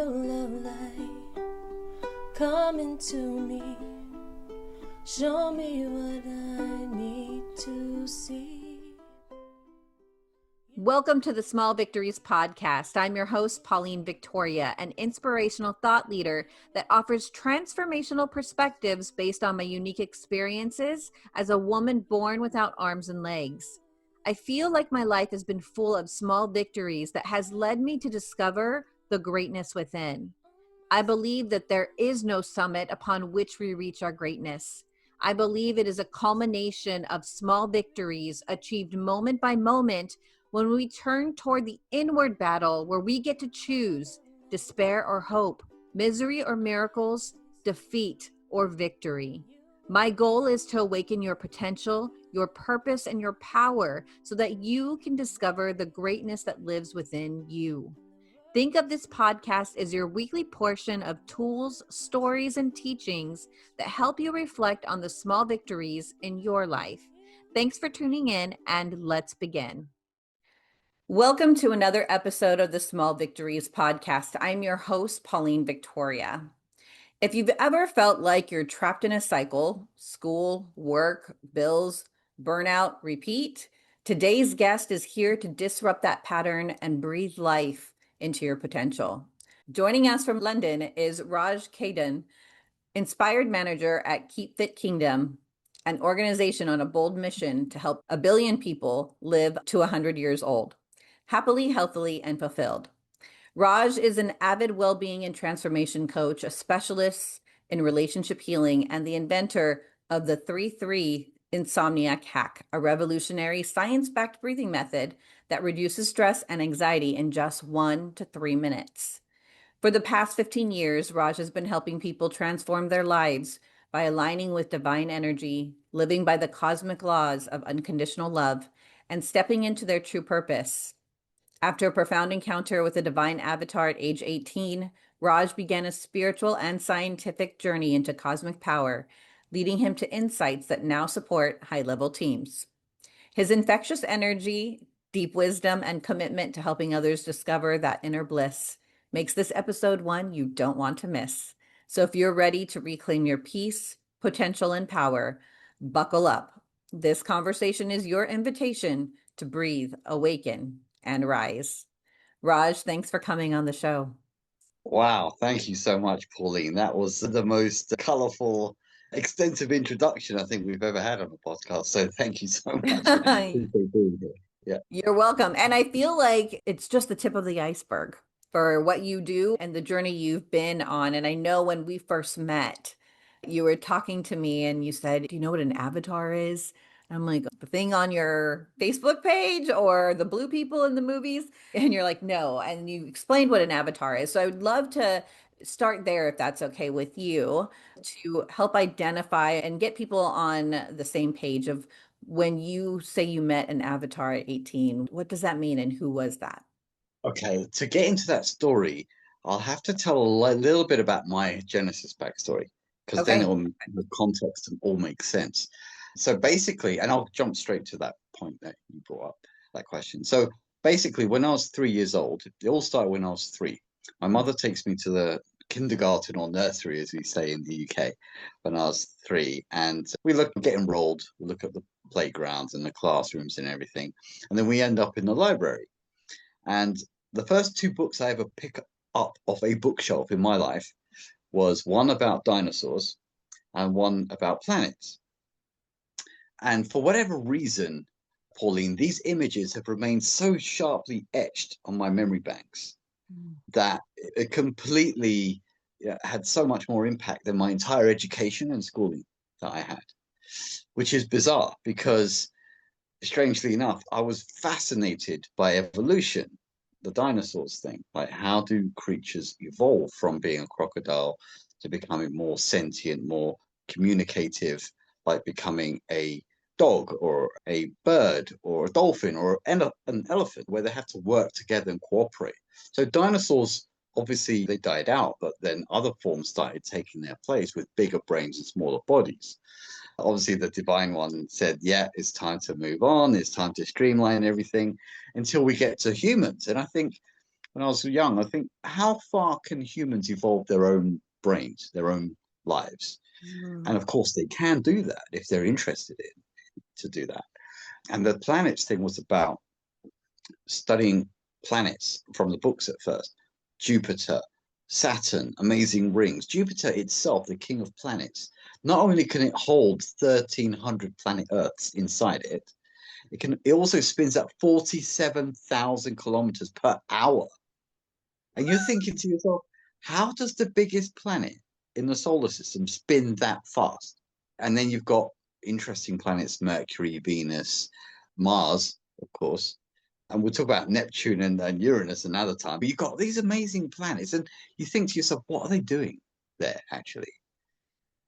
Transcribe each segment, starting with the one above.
your love light come into me. Show me what I need to see. Welcome to the Small Victories Podcast. I'm your host, Pauline Victoria, an inspirational thought leader that offers transformational perspectives based on my unique experiences as a woman born without arms and legs. I feel like my life has been full of small victories that has led me to discover the greatness within. I believe that there is no summit upon which we reach our greatness. I believe it is a culmination of small victories achieved moment by moment when we turn toward the inward battle where we get to choose despair or hope, misery or miracles, defeat or victory. My goal is to awaken your potential, your purpose, and your power so that you can discover the greatness that lives within you. Think of this podcast as your weekly portion of tools, stories, and teachings that help you reflect on the small victories in your life. Thanks for tuning in, and let's begin. Welcome to another episode of the Small Victories Podcast. I'm your host, Pauline Victoria. If you've ever felt like you're trapped in a cycle, school, work, bills, burnout, repeat, today's guest is here to disrupt that pattern and breathe life into your potential. Joining us from London is Raj Khedun, Inspired Manager at Keep Fit Kingdom, an organization on a bold mission to help 1 billion people live to 100 years old, happily, healthily, and fulfilled. Raj is an avid well-being and transformation coach, a specialist in relationship healing, and the inventor of the 3-3 Insomnia Hack, a revolutionary science-backed breathing method that reduces stress and anxiety in just 1 to 3 minutes. For the past 15 years, Raj has been helping people transform their lives by aligning with divine energy, living by the cosmic laws of unconditional love, and stepping into their true purpose. After a profound encounter with a divine avatar at age 18, Raj began a spiritual and scientific journey into cosmic power, leading him to insights that now support high-level teams. His infectious energy, deep wisdom, and commitment to helping others discover that inner bliss makes this episode one you don't want to miss. So if you're ready to reclaim your peace, potential, and power, buckle up. This conversation is your invitation to breathe, awaken, and rise. Raj, thanks for coming on the show. Wow, thank you so much, Pauline. That was the most colorful, extensive introduction I think we've ever had on the podcast. So thank you so much. Appreciate being here. Yeah. You're welcome. And I feel like it's just the tip of the iceberg for what you do and the journey you've been on. And I know when we first met, you were talking to me and you said, do you know what an avatar is? I'm like, the thing on your Facebook page or the blue people in the movies? And you're like, no. And you explained what an avatar is. So I would love to start there, if that's okay with you, to help identify and get people on the same page of when you say you met an avatar at 18, what does that mean and who was that? Okay, to get into that story, I'll have to tell a little bit about my Genesis backstory, because then the context all makes sense. So basically, and I'll jump straight to that point that you brought up, that question. So basically, when I was 3 years old, it all started when I was 3. My mother takes me to the kindergarten or nursery, as we say in the UK, when I was 3. And we get enrolled, we look at the playgrounds and the classrooms and everything. And then we end up in the library. And the first 2 books I ever pick up off a bookshelf in my life was one about dinosaurs and one about planets. And for whatever reason, Pauline, these images have remained so sharply etched on my memory banks that it completely had so much more impact than my entire education and schooling that I had, which is bizarre because, strangely enough, I was fascinated by evolution, the dinosaurs thing. Like, how do creatures evolve from being a crocodile to becoming more sentient, more communicative, like becoming a dog or a bird or a dolphin or an elephant, where they have to work together and cooperate. So dinosaurs, obviously, they died out, but then other forms started taking their place with bigger brains and smaller bodies. Obviously, the divine one said, yeah, it's time to move on. It's time to streamline everything until we get to humans. And I think when I was young, I think, how far can humans evolve their own brains, their own lives? And of course, they can do that if they're interested in to do that. And the planets thing was about studying planets from the books at first. Jupiter, Saturn, amazing rings. Jupiter itself, the king of planets, not only can it hold 1,300 planet Earths inside it, it also spins at 47,000 kilometers per hour. And you're thinking to yourself, how does the biggest planet in the solar system spin that fast? And then you've got interesting planets, Mercury, Venus, Mars, of course. And we'll talk about Neptune and Uranus another time. But you've got these amazing planets. And you think to yourself, what are they doing there, actually?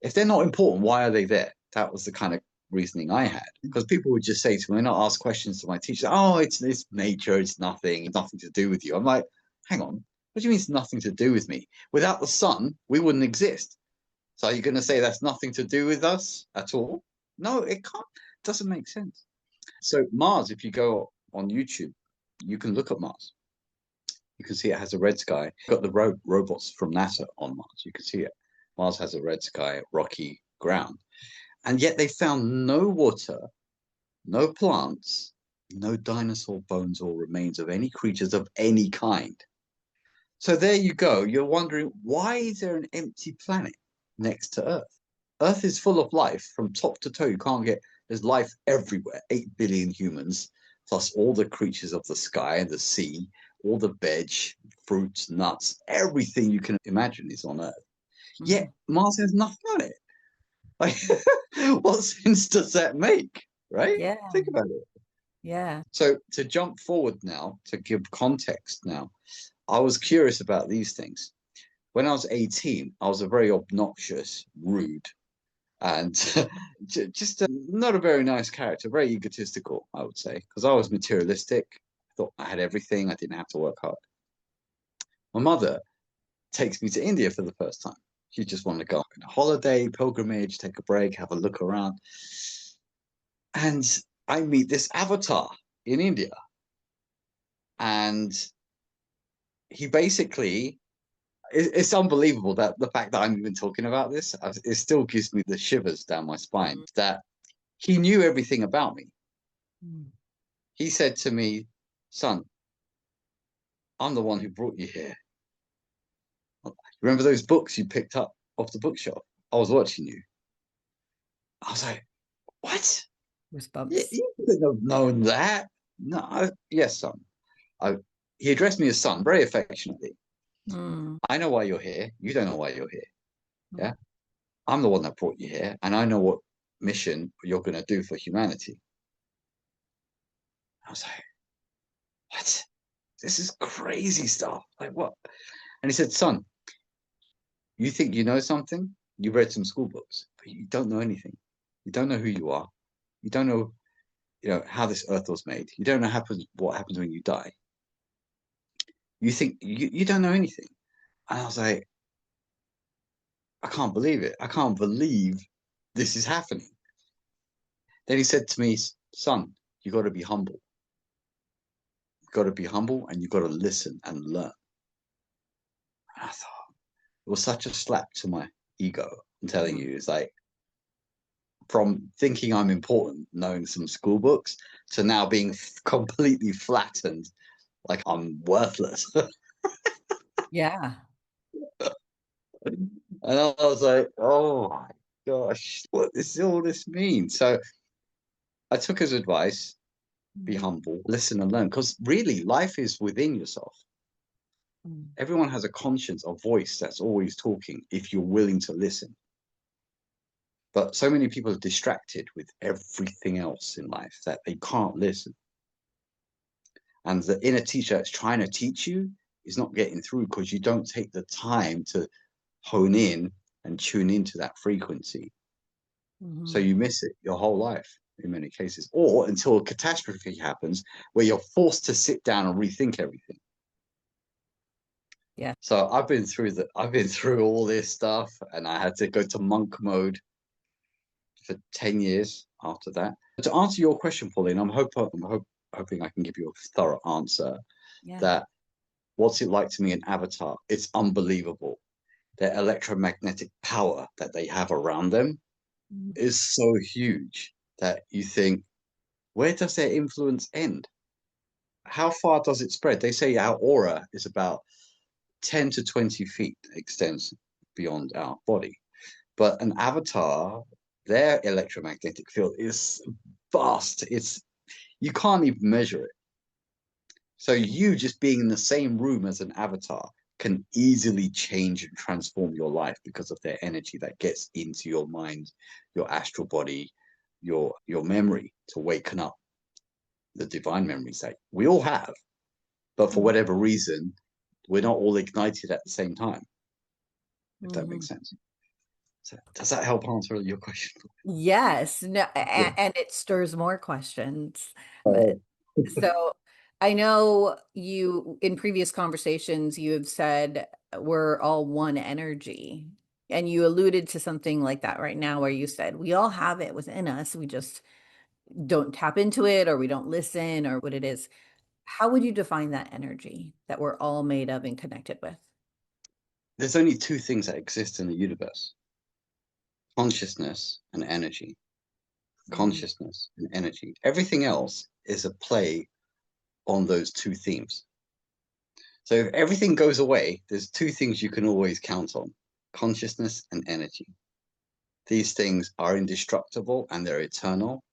If they're not important, why are they there? That was the kind of reasoning I had. Because people would just say to me, when I ask questions to my teacher, oh, it's nature, it's nothing to do with you. I'm like, hang on, what do you mean it's nothing to do with me? Without the sun, we wouldn't exist. So are you going to say that's nothing to do with us at all? No, it can't. It doesn't make sense. So Mars, if you go on YouTube, you can look at Mars. You can see it has a red sky. You've got the robots from NASA on Mars. You can see it. Mars has a red sky, rocky ground. And yet they found no water, no plants, no dinosaur bones or remains of any creatures of any kind. So there you go. You're wondering, why is there an empty planet next to Earth? Earth is full of life from top to toe. There's life everywhere. 8 billion humans, plus all the creatures of the sky and the sea, all the veg, fruits, nuts, everything you can imagine is on Earth. Yet Mars has nothing on it. Like, what sense does that make? Right? Yeah. Think about it. Yeah. So to jump forward now, to give context now, I was curious about these things. When I was 18, I was a very obnoxious, rude, and just not a very nice character, very egotistical, I would say, because I was materialistic. I thought I had everything. I didn't have to work hard. My mother takes me to India for the first time. She just wanted to go on a holiday, pilgrimage, take a break, have a look around. And I meet this avatar in India. And he basically, it's unbelievable that the fact that I'm even talking about this, it still gives me the shivers down my spine, that he knew everything about me. He said to me, son, I'm the one who brought you here. Remember those books you picked up off the bookshelf? I was watching you. I was like, what? Goosebumps. You couldn't have known that. No, yes, son. He addressed me as son very affectionately. I know why you're here. You don't know why you're here. Yeah. I'm the one that brought you here, and I know what mission you're going to do for humanity. I was like, what? This is crazy stuff. Like, what? And he said, son, you think you know something? You read some school books, but you don't know anything. You don't know who you are. You don't know, how this earth was made. You don't know what happens when you die. You think you don't know anything. And I was like, I can't believe it. I can't believe this is happening. Then he said to me, son, you got to be humble. You've got to be humble, and you've got to listen and learn. And I thought, it was such a slap to my ego. I'm telling you, it's like, from thinking I'm important, knowing some school books, to now being completely flattened, like I'm worthless. Yeah. And I was like, oh my gosh, what does all this mean? So I took his advice, be humble, listen and learn, because really life is within yourself. Everyone has a conscience, a voice that's always talking if you're willing to listen. But so many people are distracted with everything else in life that they can't listen. And the inner teacher that's trying to teach you is not getting through because you don't take the time to hone in and tune into that frequency. So you miss it your whole life in many cases, or until a catastrophe happens where you're forced to sit down and rethink everything. Yeah. So I've been through all this stuff, and I had to go to monk mode for 10 years after that. To answer your question, Pauline, I'm hoping I can give you a thorough answer. Yeah. That what's it like to me an avatar? It's unbelievable. Their electromagnetic power that they have around them is so huge that you think, where does their influence end? How far does it spread? They say our aura is about 10 to 20 feet extends beyond our body. But an avatar, their electromagnetic field is vast. You can't even measure it. So you just being in the same room as an avatar can easily change and transform your life because of their energy that gets into your mind, your astral body, your memory to waken up the divine memories that we all have. But for whatever reason, we're not all ignited at the same time, if that makes sense. So does that help answer your question? Yes. No, and it stirs more questions. So I know you, in previous conversations, you have said we're all one energy. And you alluded to something like that right now, where you said we all have it within us. We just don't tap into it, or we don't listen, or what it is. How would you define that energy that we're all made of and connected with? There's only two things that exist in the universe: consciousness and energy. Consciousness and energy. Everything else is a play on those two themes. So if everything goes away, there's two things you can always count on: consciousness and energy. These things are indestructible and they're eternal,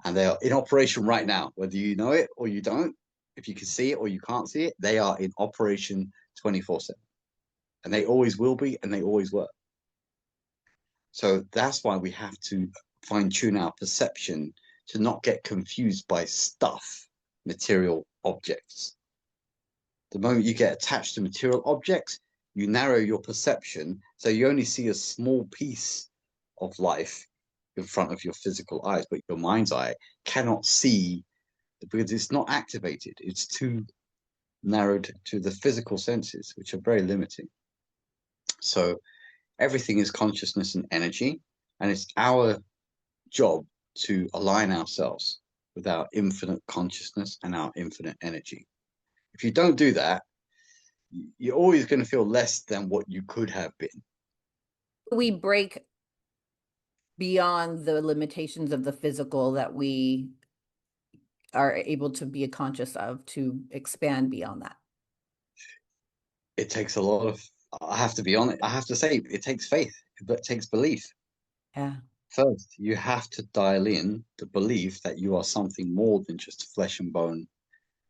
and they are in operation right now, whether you know it or you don't. If you can see it or you can't see it, they are in operation 24/7, and they always will be, and they always were. So that's why we have to fine tune our perception to not get confused by stuff, material objects. The moment you get attached to material objects, you narrow your perception, so you only see a small piece of life in front of your physical eyes, but your mind's eye cannot see because it's not activated. It's too narrowed to the physical senses, which are very limiting. So everything is consciousness and energy, and it's our job to align ourselves with our infinite consciousness and our infinite energy. If you don't do that, you're always going to feel less than what you could have been. We break beyond the limitations of the physical that we are able to be conscious of, to expand beyond that. It takes a lot of, I have to be honest, I have to say, it takes faith, but it takes belief. Yeah. First, you have to dial in the belief that you are something more than just a flesh and bone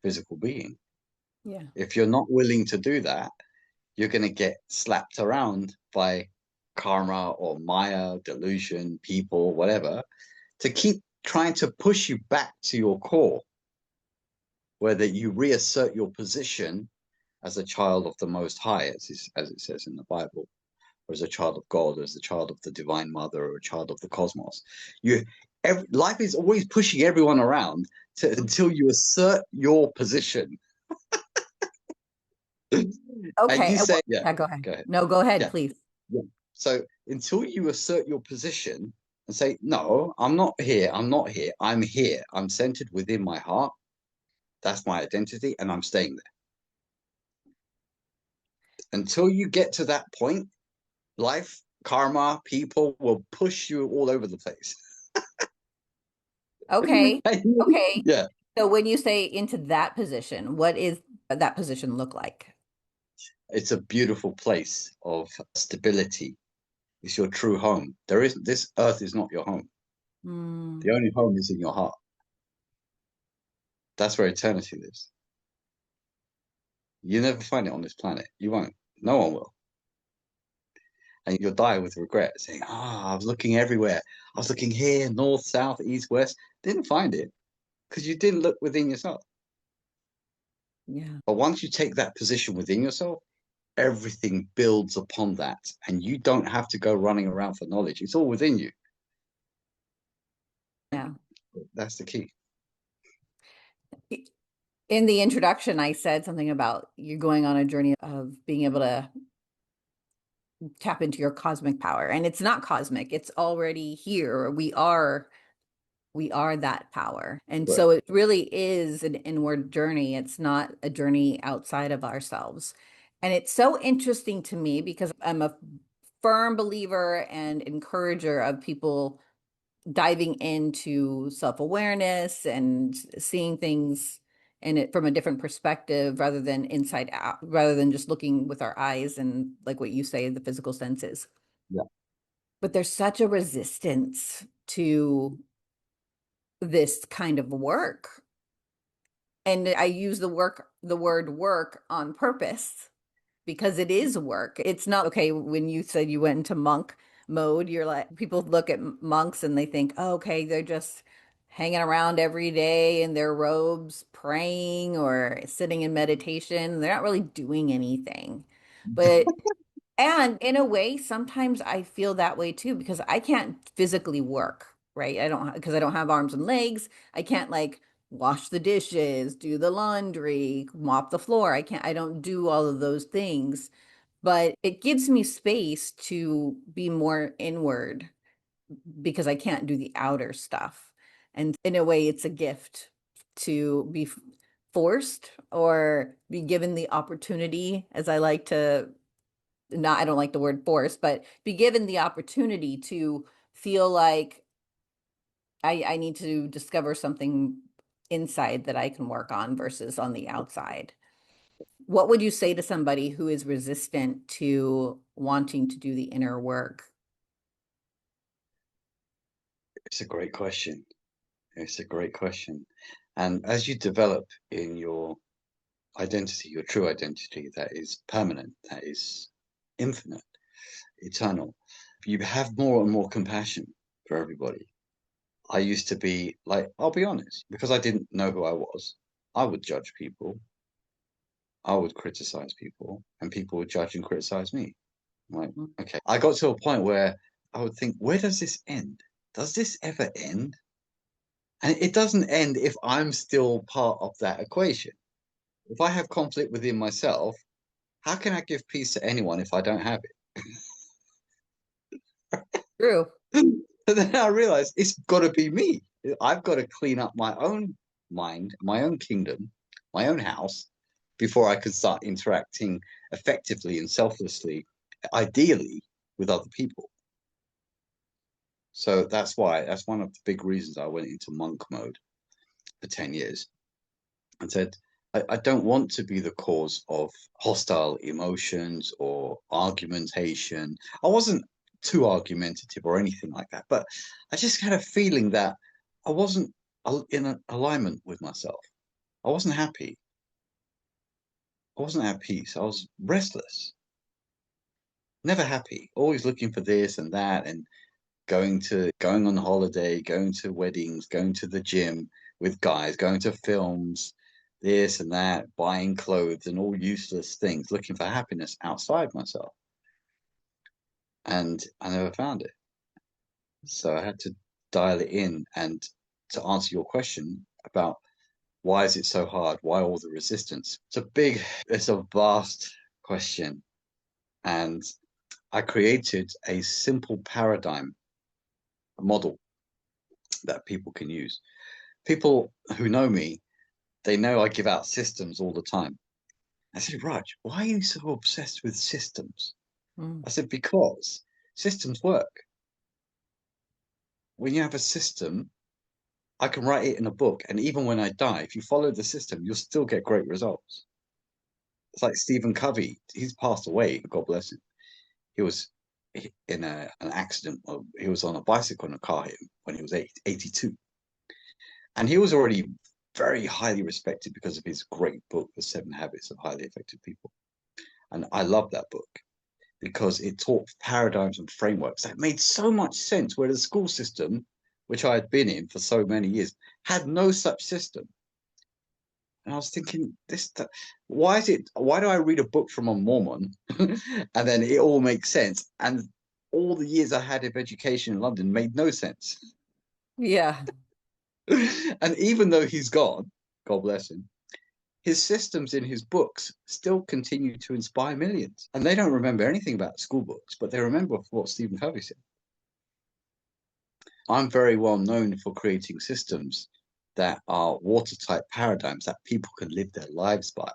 physical being. Yeah. If you're not willing to do that, you're going to get slapped around by karma or Maya, delusion, people, whatever, to keep trying to push you back to your core, whether you reassert your position as a child of the Most High, as it says in the Bible, or as a child of God, or as a child of the Divine Mother, or a child of the cosmos. Life is always pushing everyone around until you assert your position. Okay. And you say, yeah, go ahead. Go ahead. No, go ahead, Yeah. please. Yeah. So until you assert your position and say, no, I'm not here. I'm not here. I'm here. I'm centered within my heart. That's my identity, and I'm staying there. Until you get to that point, life, karma, people will push you all over the place. Okay. Okay. Yeah. So when you say into that position, what is that position look like? It's a beautiful place of stability. It's your true home. This earth is not your home. The only home is in your heart. That's where eternity lives. You never find it on this planet. You won't. No one will. And you'll die with regret, saying, I was looking everywhere. I was looking here, north, south, east, west. Didn't find it because you didn't look within yourself. Yeah. But once you take that position within yourself, everything builds upon that. And you don't have to go running around for knowledge. It's all within you. Yeah. That's the key. In the introduction, I said something about you going on a journey of being able to tap into your cosmic power. And it's not cosmic. It's already here. We are We are that power. And Right. so it really is an inward journey. It's not a journey outside of ourselves. And it's so interesting to me because I'm a firm believer and encourager of people diving into self-awareness and seeing things in it from a different perspective rather than inside out, rather than just looking with our eyes and like what you say, the physical senses. Yeah. But there's such a resistance to this kind of work. And I use the word work on purpose because it is work. It's not okay. When you said you went into monk mode, you're like, people look at monks and they think, oh, okay, they're just hanging around every day in their robes, praying or sitting in meditation. They're not really doing anything. But and in a way, sometimes I feel that way too, because I can't physically work, right? Because I don't have arms and legs. I can't like wash the dishes, do the laundry, mop the floor. I don't do all of those things, but it gives me space to be more inward because I can't do the outer stuff. And in a way, it's a gift to be forced or be given the opportunity, as I like to not, I don't like the word force, but be given the opportunity to feel like I need to discover something inside that I can work on versus on the outside. What would you say to somebody who is resistant to wanting to do the inner work? It's a great question. It's a great question. And as you develop in your identity, your true identity that is permanent, that is infinite, eternal, you have more and more compassion for everybody. I used to be like, I'll be honest, because I didn't know who I was, I would judge people, I would criticize people, and people would judge and criticize me. I'm like, Mm. okay. I got to a point where I would think, where does this end? Does this ever end? And it doesn't end if I'm still part of that equation. If I have conflict within myself, how can I give peace to anyone if I don't have True. it? But then I realized it's got to be me. I've got to clean up my own mind, my own kingdom, my own house before I can start interacting effectively and selflessly, ideally, with other people. So that's one of the big reasons I went into monk mode for 10 years and said, I don't want to be the cause of hostile emotions or argumentation. I wasn't too argumentative or anything like that, but I just had a feeling that I wasn't in alignment with myself. I wasn't happy. I wasn't at peace. I was restless, never happy, always looking for this and that, and going on holiday, going to weddings, going to the gym with guys, going to films, this and that, buying clothes and all useless things, looking for happiness outside myself. And I never found it. So I had to dial it in. And to answer your question about why is it so hard? Why all the resistance? It's a vast question. And I created a simple paradigm model that people can use. People who know me, they know I give out systems all the time. I said, Raj, why are you so obsessed with systems? Mm. I said, because systems work. When you have a system, I can write it in a book. And even when I die, if you follow the system, you'll still get great results. It's like Stephen Covey. He's passed away, God bless him. He was in an accident. He was on a bicycle and a car hit him when he was 82. And he was already very highly respected because of his great book, The 7 Habits of Highly Effective People. And I love that book because it taught paradigms and frameworks that made so much sense, where the school system, which I had been in for so many years, had no such system. And I was thinking, why do I read a book from a Mormon and then it all makes sense? And all the years I had of education in London made no sense. Yeah. And even though he's gone, God bless him, his systems in his books still continue to inspire millions. And they don't remember anything about school books, but they remember what Stephen Covey said. I'm very well known for creating systems that are watertight paradigms that people can live their lives by.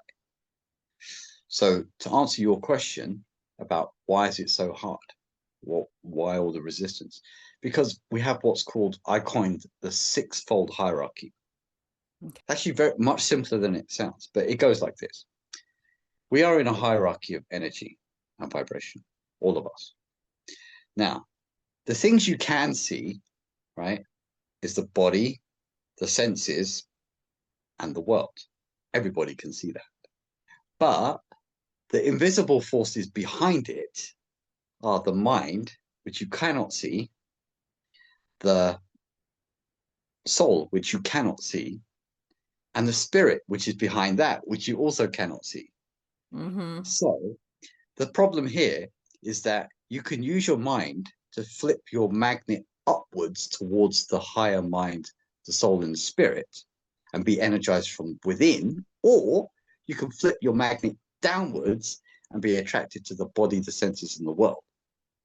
So to answer your question about why is it so hard? Why all the resistance? Because we have what's called, I coined the six-fold hierarchy. Okay. Actually, very much simpler than it sounds, but it goes like this. We are in a hierarchy of energy and vibration, all of us. Now, the things you can see, right, is the body, the senses, and the world. Everybody can see that. But the invisible forces behind it are the mind, which you cannot see, the soul, which you cannot see, and the spirit, which is behind that, which you also cannot see. Mm-hmm. So the problem here is that you can use your mind to flip your magnet upwards towards the higher mind, the soul and the spirit, and be energized from within, or you can flip your magnet downwards and be attracted to the body, the senses, and the world.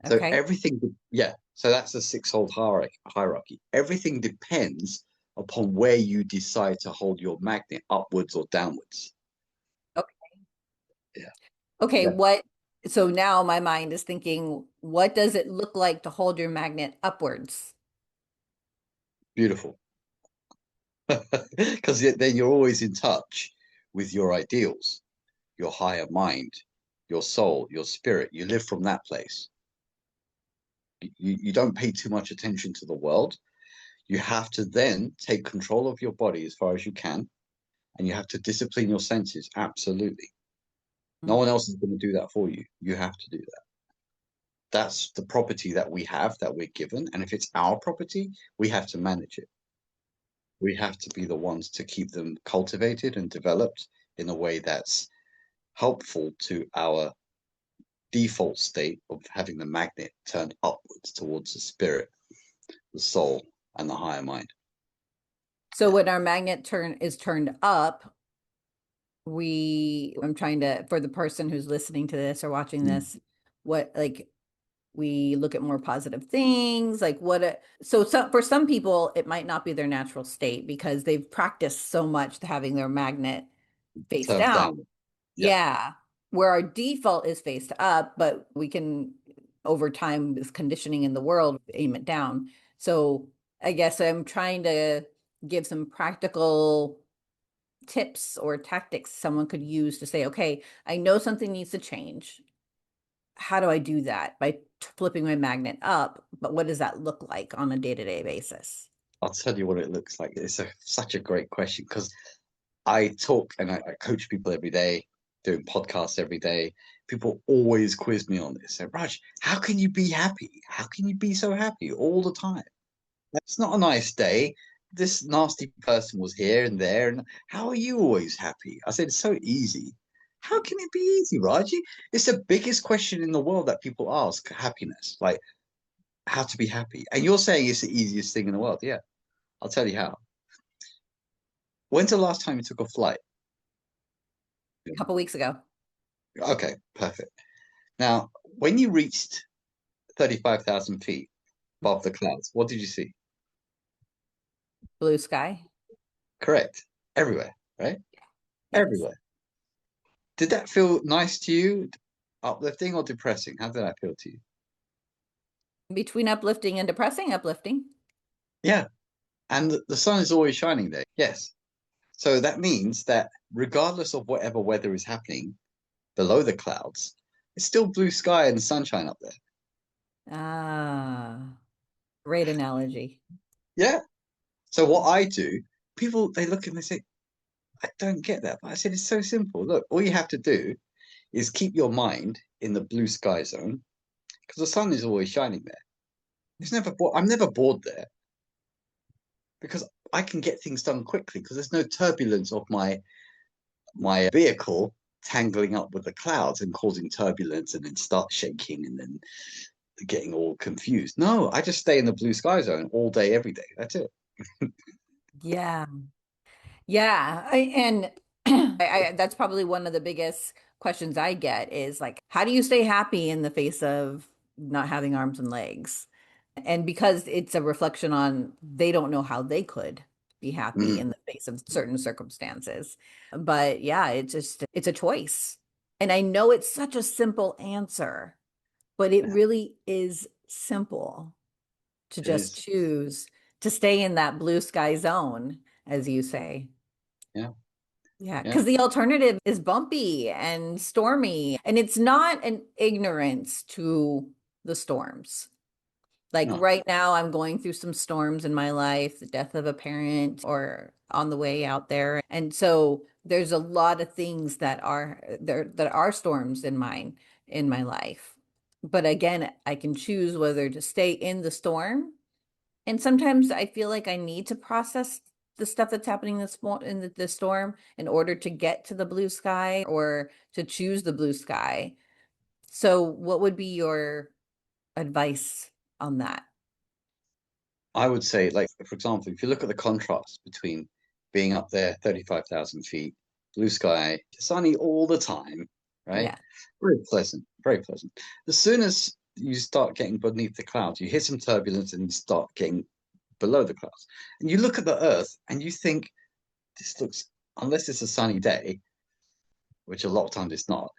So Okay. everything, yeah. So that's a six-fold hierarchy. Everything depends upon where you decide to hold your magnet, upwards or downwards. Okay. Yeah. Okay. Yeah. So now my mind is thinking, what does it look like to hold your magnet upwards? Beautiful. Because then you're always in touch with your ideals, your higher mind, your soul, your spirit. You live from that place. You don't pay too much attention to the world. You have to then take control of your body as far as you can, and you have to discipline your senses. Absolutely. No one else is going to do that for you. You have to do that. That's the property that we have, that we're given. And if it's our property, we have to manage it. We have to be the ones to keep them cultivated and developed in a way that's helpful to our default state of having the magnet turned upwards towards the spirit, the soul, and the higher mind. So when our magnet is turned up, I'm trying to, for the person who's listening to this or watching this, we look at more positive things, so for some people, it might not be their natural state because they've practiced so much to having their magnet face Turned down. down. Yeah. Yeah. Where our default is faced up, but we can, over time, with conditioning in the world, aim it down. So I guess I'm trying to give some practical tips or tactics someone could use to say, okay, I know something needs to change. How do I do that? By flipping my magnet up, but what does that look like on a day-to-day basis? I'll tell you what it looks like. It's such a great question because I talk and I coach people every day, doing podcasts every day. People always quiz me on this. Say, Raj, how can you be happy? How can you be so happy all the time? It's not a nice day. This nasty person was here and there. And how are you always happy? I said, it's so easy. How can it be easy, Raj? It's the biggest question in the world that people ask, happiness, like how to be happy. And you're saying it's the easiest thing in the world. Yeah, I'll tell you how. When's the last time you took a flight? A couple weeks ago. Okay, perfect. Now, when you reached 35,000 feet above the clouds, what did you see? Blue sky. Correct. Everywhere, right? Yes. Everywhere. Did that feel nice to you? Uplifting or depressing? How did that feel to you? Between uplifting and depressing, uplifting. Yeah. And the sun is always shining there. Yes. So that means that regardless of whatever weather is happening below the clouds, it's still blue sky and sunshine up there. Ah, great analogy. Yeah. So what I do, people, they look and they say, I don't get that. But I said, it's so simple. Look, all you have to do is keep your mind in the blue sky zone because the sun is always shining there. I'm never bored there because I can get things done quickly because there's no turbulence of my vehicle tangling up with the clouds and causing turbulence and then start shaking and then getting all confused. No, I just stay in the blue sky zone all day, every day. That's it. Yeah. Yeah. That's probably one of the biggest questions I get is like, how do you stay happy in the face of not having arms and legs? And because it's a reflection on, they don't know how they could be happy Mm, in the face of certain circumstances. But yeah, it's a choice. And I know it's such a simple answer, but it yeah, really is simple to it just is. choose to stay in that blue sky zone, as you say. Yeah, Yeah, yeah. because the alternative is bumpy and stormy, and it's not an ignorance to the storms. Like No, right now, I'm going through some storms in my life, the death of a parent or on the way out there. And so there's a lot of things that are there that are storms in my life. But again, I can choose whether to stay in the storm. And sometimes I feel like I need to process the stuff that's happening in the storm in order to get to the blue sky or to choose the blue sky. So what would be your advice on that? I would say, like, for example, if you look at the contrast between being up there 35,000 feet, blue sky, sunny all the time, right? Yeah. Very pleasant, very pleasant. As soon as you start getting beneath the clouds, you hit some turbulence and you start getting below the clouds. And you look at the earth and you think, this looks, unless it's a sunny day, which a lot of times it's not,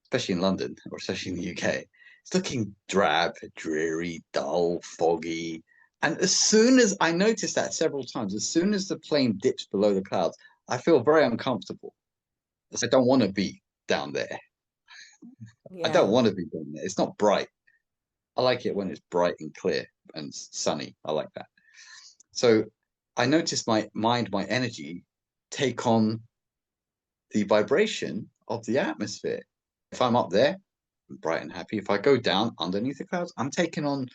especially in London or especially in the UK, it's looking drab, dreary, dull, foggy. And as soon as I noticed that several times, as soon as the plane dips below the clouds, I feel very uncomfortable. I don't want to be down there. I don't Yeah. want to be down there. It's not bright. I like it when it's bright and clear and sunny. I like that. So I noticed my mind, my energy take on the vibration of the atmosphere. If I'm up there, I'm bright and happy. If I go down underneath the clouds, I'm taking on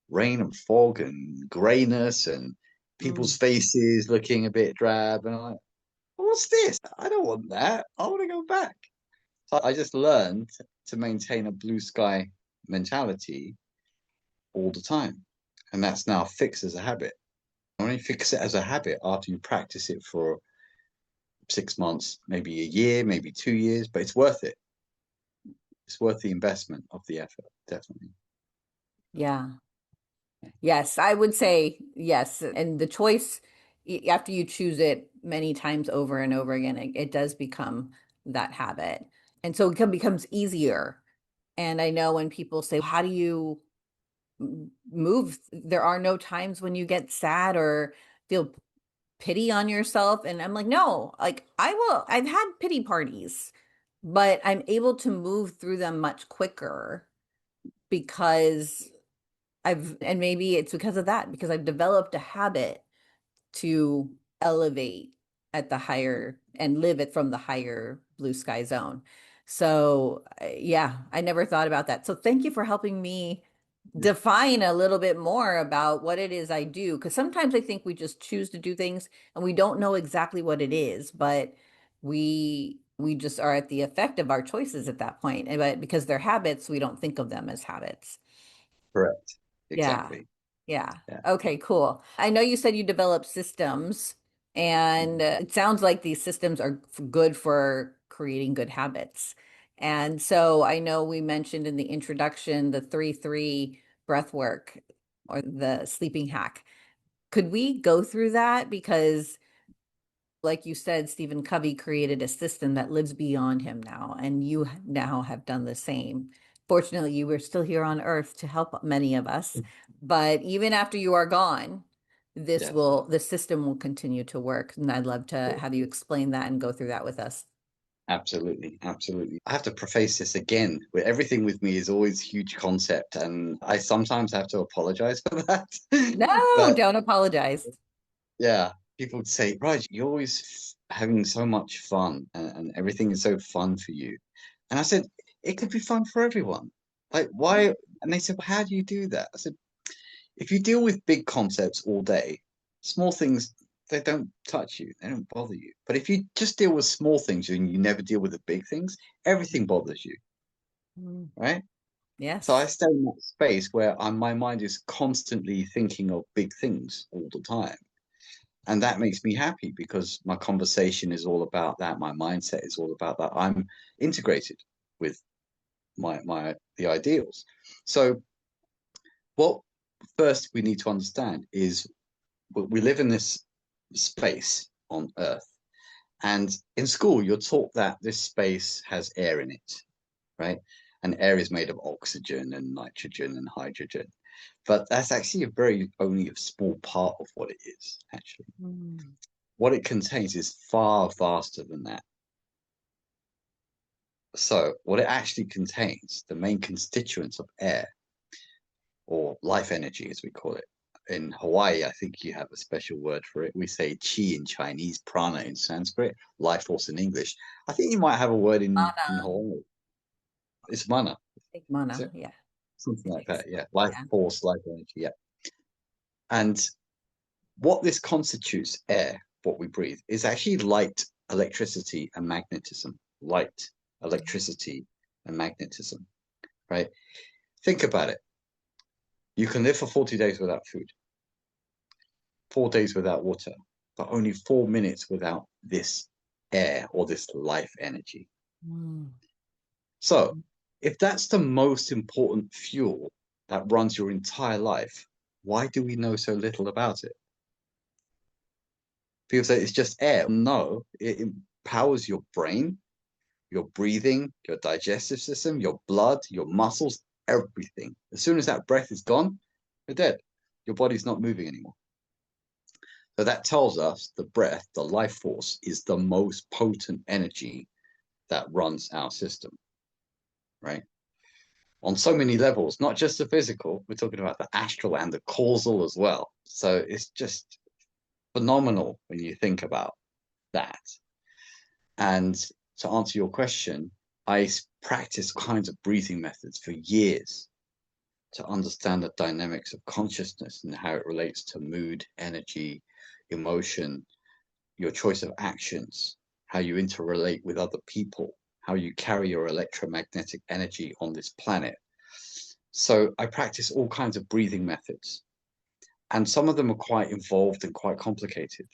rain and fog and grayness and Mm. people's faces looking a bit drab. And I'm like, what's this? I don't want that. I want to go back. So I just learned to maintain a blue sky mentality all the time. And that's now fixed as a habit. Only fix it as a habit after you practice it for 6 months, maybe a year, maybe 2 years, but it's worth it. It's worth the investment of the effort, definitely. Yeah. Yes, I would say yes. And the choice, after you choose it many times over and over again, it does become that habit. And so becomes easier. And I know when people say, how do you move? There are no times when you get sad or feel pity on yourself. And I'm like, no, like I've had pity parties, but I'm able to move through them much quicker because and maybe it's because of that, because I've developed a habit to elevate at the higher and live it from the higher blue sky zone. So, yeah, I never thought about that. So, thank you for helping me define a little bit more about what it is I do. Because sometimes I think we just choose to do things and we don't know exactly what it is, but we just are at the effect of our choices at that point. But because they're habits, we don't think of them as habits. Correct. Yeah. Exactly. Yeah. Yeah. Okay, cool. I know you said you developed systems, and it sounds like these systems are good for creating good habits. And so I know we mentioned in the introduction the 3-3 breath work or the sleeping hack. Could we go through that? Because like you said, Stephen Covey created a system that lives beyond him now, and you now have done the same. Fortunately, you were still here on Earth to help many of us, but even after you are gone, Yes. the system will continue to work. And I'd love to have you explain that and go through that with us. Absolutely. Absolutely. I have to preface this again with everything with me is always huge concept. And I sometimes have to apologize for that. No, But don't apologize. yeah, people would say, Raj, you're always having so much fun and everything is so fun for you. And I said, it could be fun for everyone. Like, why? And they said, well, how do you do that? I said, if you deal with big concepts all day, small things, they don't touch you, they don't bother you. But if you just deal with small things and you never deal with the big things, everything bothers you, Mm. right? So I Yes. stay in that space where my mind is constantly thinking of big things all the time. And that makes me happy because my conversation is all about that. My mindset is all about that. I'm integrated with the ideals. So what first we need to understand is we live in this space on Earth. And in school, you're taught that this space has air in it, right? And air is made of oxygen and nitrogen and hydrogen. But that's actually only a small part of what it is, actually. What it contains is far vaster than that. So what it actually contains, the main constituents of air, or life energy, as we call it. In Hawaii, I think you have a special word for it. We say chi in Chinese, prana in Sanskrit, life force in English. I think you might have a word in Hawaii. It's mana. I think mana, yeah. Something like that, yeah. Life force, life energy, yeah. And what this constitutes, air, what we breathe, is actually light, electricity, and magnetism. Light, electricity, and magnetism, right? Think about it. You can live for 40 days without food, 4 days without water, but only 4 minutes without this air or this life energy. So if that's the most important fuel that runs your entire life, why do we know so little about it? People say it's just air. No, it empowers your brain, your breathing, your digestive system, your blood, your muscles, everything. As soon as that breath is gone, you're dead. Your body's not moving anymore. So that tells us the breath, the life force, is the most potent energy that runs our system, right? On so many levels, not just the physical, we're talking about the astral and the causal as well. So it's just phenomenal when you think about that. And to answer your question, I practiced kinds of breathing methods for years to understand the dynamics of consciousness and how it relates to mood, energy, emotion, your choice of actions, how you interrelate with other people, how you carry your electromagnetic energy on this planet. So I practice all kinds of breathing methods, and some of them are quite involved and quite complicated.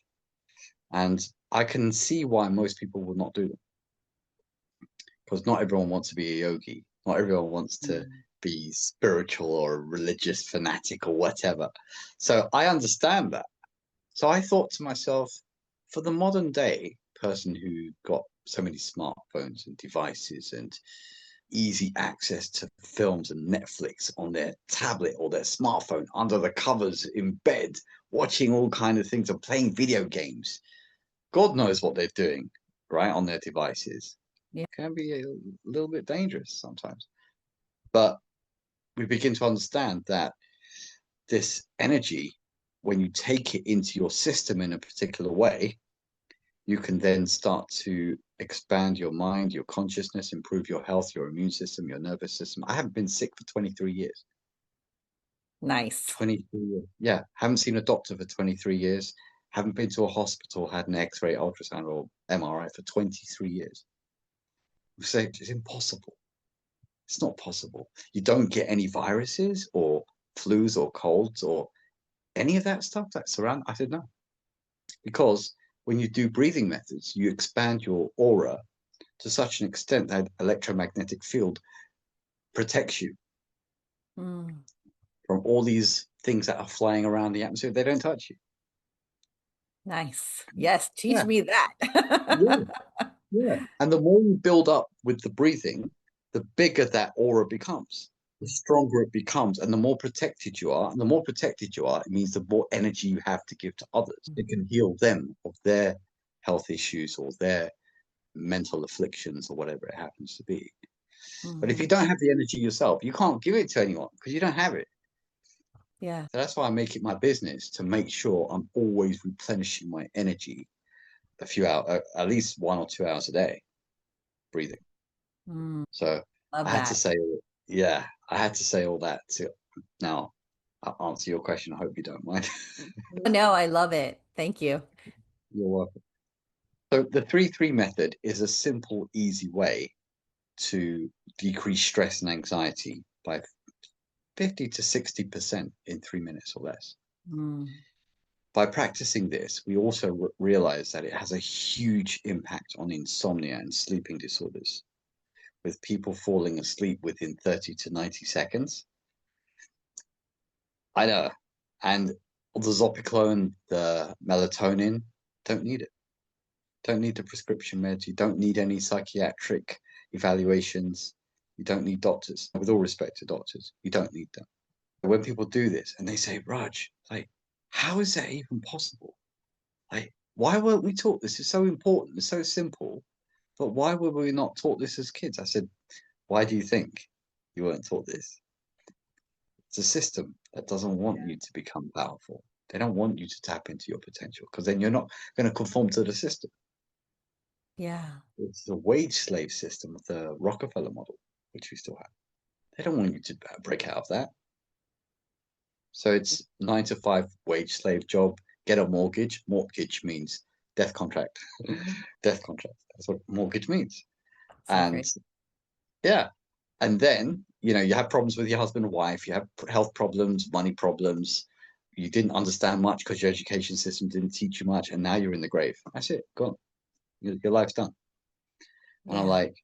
And I can see why most people will not do them, because not everyone wants to be a yogi. Not everyone wants to be spiritual or a religious fanatic or whatever. So I understand that. So I thought to myself, for the modern day person who got so many smartphones and devices and easy access to films and Netflix on their tablet or their smartphone, under the covers in bed, watching all kinds of things and playing video games, God knows what they're doing, right, on their devices. Yeah. It can be a little bit dangerous sometimes. But we begin to understand that this energy, when you take it into your system in a particular way, you can then start to expand your mind, your consciousness, improve your health, your immune system, your nervous system. I haven't been sick for 23 years. Nice. 23 years. Yeah. Haven't seen a doctor for 23 years. Haven't been to a hospital, had an X-ray, ultrasound, or MRI for 23 years. We say it's impossible. It's not possible. You don't get any viruses or flus or colds or any of that stuff that's around. I said no. Because when you do breathing methods, you expand your aura to such an extent that electromagnetic field protects you from all these things that are flying around the atmosphere. They don't touch you. Nice. Yes, teach me that. Yeah. And the more you build up with the breathing, the bigger that aura becomes, the stronger it becomes, and the more protected you are. And the more protected you are, it means the more energy you have to give to others. It can heal them of their health issues or their mental afflictions or whatever it happens to be. But if you don't have the energy yourself, you can't give it to anyone because you don't have it. Yeah. So that's why I make it my business to make sure I'm always replenishing my energy a few hours, at least 1 or 2 hours a day, breathing. So I had to say, I had to say all that to now I'll answer your question. I hope you don't mind. No, I love it. Thank you. You're welcome. So the 3-3 method is a simple, easy way to decrease stress and anxiety by 50 to 60% in 3 minutes or less. By practicing this, we also realize that it has a huge impact on insomnia and sleeping disorders, with people falling asleep within 30 to 90 seconds. I know. And the Zopiclone, the melatonin, don't need it. Don't need the prescription meds. You don't need any psychiatric evaluations. You don't need doctors. With all respect to doctors, you don't need them. When people do this and they say, Raj, like, how is that even possible? Like, why weren't we taught this? It's so important. It's so simple. But why were we not taught this as kids? I said, why do you think you weren't taught this? It's a system that doesn't want you to become powerful. They don't want you to tap into your potential because then you're not going to conform to the system. Yeah. It's the wage slave system of the Rockefeller model, which we still have. They don't want you to break out of that. So it's 9 to 5 wage slave job, get a mortgage. Mortgage means death contract. Death contract. That's what mortgage means. So And great. yeah. And then, you have problems with your husband and wife, you have health problems, money problems. You didn't understand much because your education system didn't teach you much. And now you're in the grave. That's it. Gone. Your life's done. And I'm like,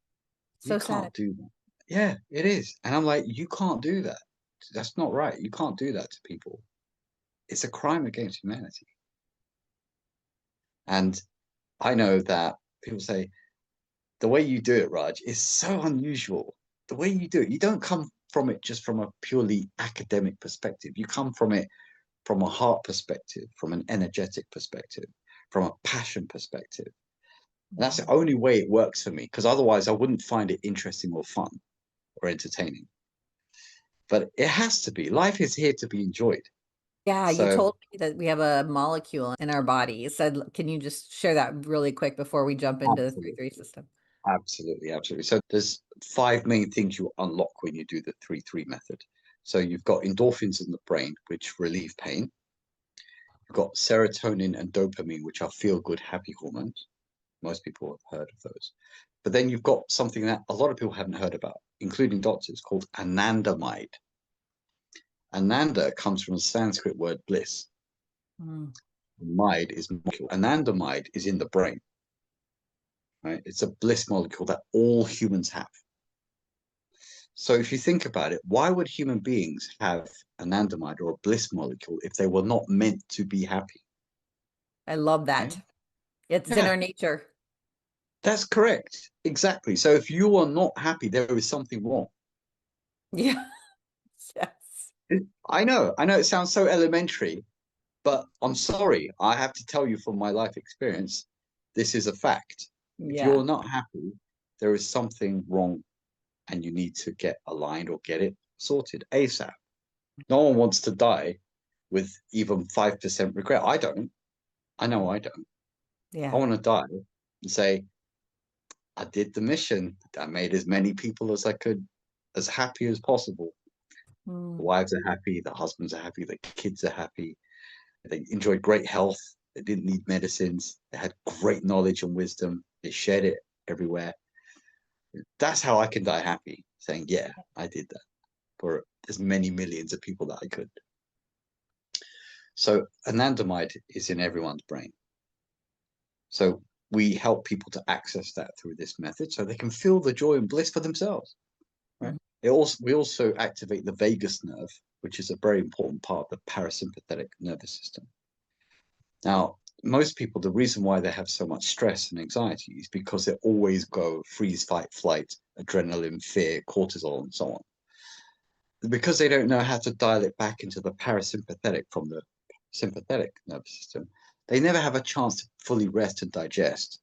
you So can't sad. do that. Yeah, it is. And I'm like, you can't do that. That's not right. You can't do that to people. It's a crime against humanity. And I know that people say, the way you do it, Raj, is so unusual. The way you do it, you don't come from it just from a purely academic perspective. You come from it from a heart perspective, from an energetic perspective, from a passion perspective. And that's the only way it works for me, because otherwise I wouldn't find it interesting or fun or entertaining. But it has to be. Life is here to be enjoyed. Yeah, you So told me that we have a molecule in our body. Can you just share that really quick before we jump into the absolutely, 3-3 system? absolutely. So there's 5 main things you unlock when you do the 3-3 method. So you've got endorphins in the brain, which relieve pain. You've got serotonin and dopamine, which are feel-good, happy hormones. Most people have heard of those. But then you've got something that a lot of people haven't heard about, including doctors, called anandamide. Ananda comes from the Sanskrit word bliss. Mide is molecule. Anandamide is in the brain. Right? It's a bliss molecule that all humans have. So if you think about it, why would human beings have anandamide or a bliss molecule if they were not meant to be happy? I love that. Right? It's in our nature. That's correct. Exactly. So if you are not happy, there is something wrong. Yeah. Yes. I know it sounds so elementary, but I'm sorry. I have to tell you from my life experience, this is a fact. If Yeah. you're not happy, there is something wrong and you need to get aligned or get it sorted ASAP. No one wants to die with even 5% regret. I don't. I know I don't. Yeah. I want to die and say, I did the mission. I made as many people as I could as happy as possible. The wives are happy, the husbands are happy, the kids are happy. They enjoyed great health. They didn't need medicines. They had great knowledge and wisdom. They shared it everywhere. That's how I can die happy, saying, yeah, I did that for as many millions of people that I could. So anandamide is in everyone's brain. So we help people to access that through this method so they can feel the joy and bliss for themselves. Right? We also activate the vagus nerve, which is a very important part of the parasympathetic nervous system. Now, most people, the reason why they have so much stress and anxiety is because they always go freeze, fight, flight, adrenaline, fear, cortisol, and so on. Because they don't know how to dial it back into the parasympathetic from the sympathetic nervous system, they never have a chance to fully rest and digest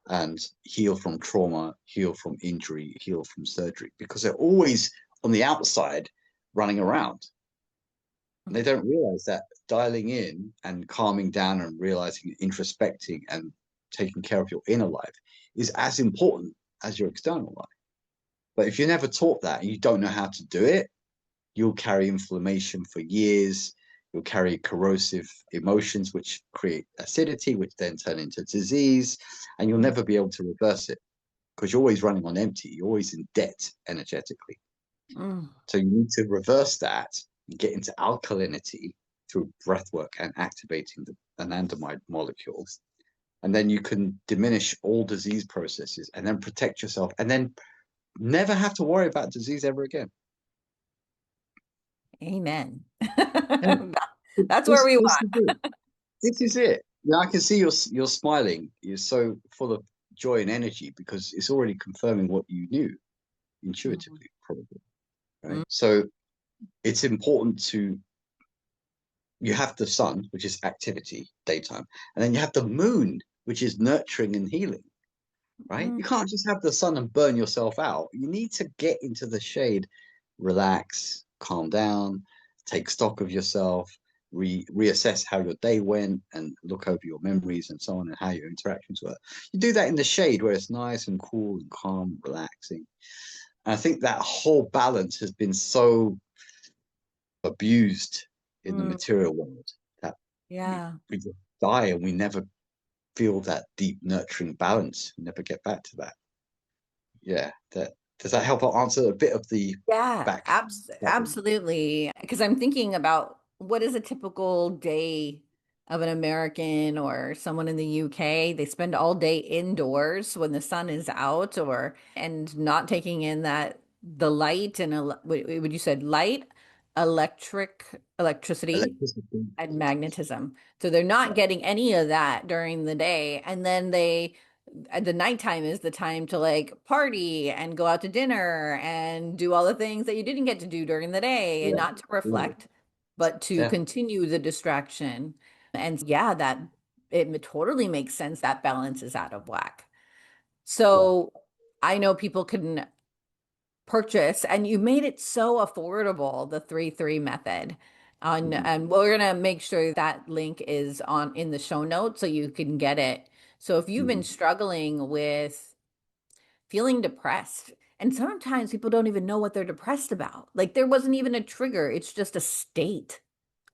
and heal from trauma, heal from injury, heal from surgery, because they're always on the outside running around. And they don't realize that dialing in and calming down and realizing, introspecting and taking care of your inner life is as important as your external life. But if you're never taught that and you don't know how to do it, you'll carry inflammation for years. You'll carry corrosive emotions, which create acidity, which then turn into disease, and you'll never be able to reverse it because you're always running on empty. You're always in debt energetically. So you need to reverse that and get into alkalinity through breath work and activating the anandamide molecules. And then you can diminish all disease processes and then protect yourself and then never have to worry about disease ever again. Amen. And That's where we this want. is it. This is it. Yeah, I can see you're smiling. You're so full of joy and energy because it's already confirming what you knew intuitively, probably. Right. So it's important you have the sun, which is activity, daytime, and then you have the moon, which is nurturing and healing. Right? You can't just have the sun and burn yourself out. You need to get into the shade, relax, calm down, take stock of yourself, reassess how your day went, and look over your memories and so on, and how your interactions were. You do that in the shade where it's nice and cool and calm, relaxing. And I think that whole balance has been so abused in the material world that Yeah. we just die and we never feel that deep nurturing balance. We never get back to that. Yeah, does that help answer a bit of the back? Absolutely. Because I'm thinking about what is a typical day of an American or someone in the UK. They spend all day indoors when the sun is out and not taking in the light and what you said light, electricity Electricity. and magnetism. So they're not getting any of that during the day. And then the nighttime is the time to like party and go out to dinner and do all the things that you didn't get to do during the day and Yeah, not to reflect, but to yeah, continue the distraction. And yeah, that it totally makes sense that balance is out of whack. yeah. So I know people can purchase, and you made it so affordable, the 3-3 method. Mhm, And we're gonna make sure that link is on in the show notes so you can get it. So if you've been mhm. struggling with feeling depressed, and sometimes people don't even know what they're depressed about. Like there wasn't even a trigger, it's just a state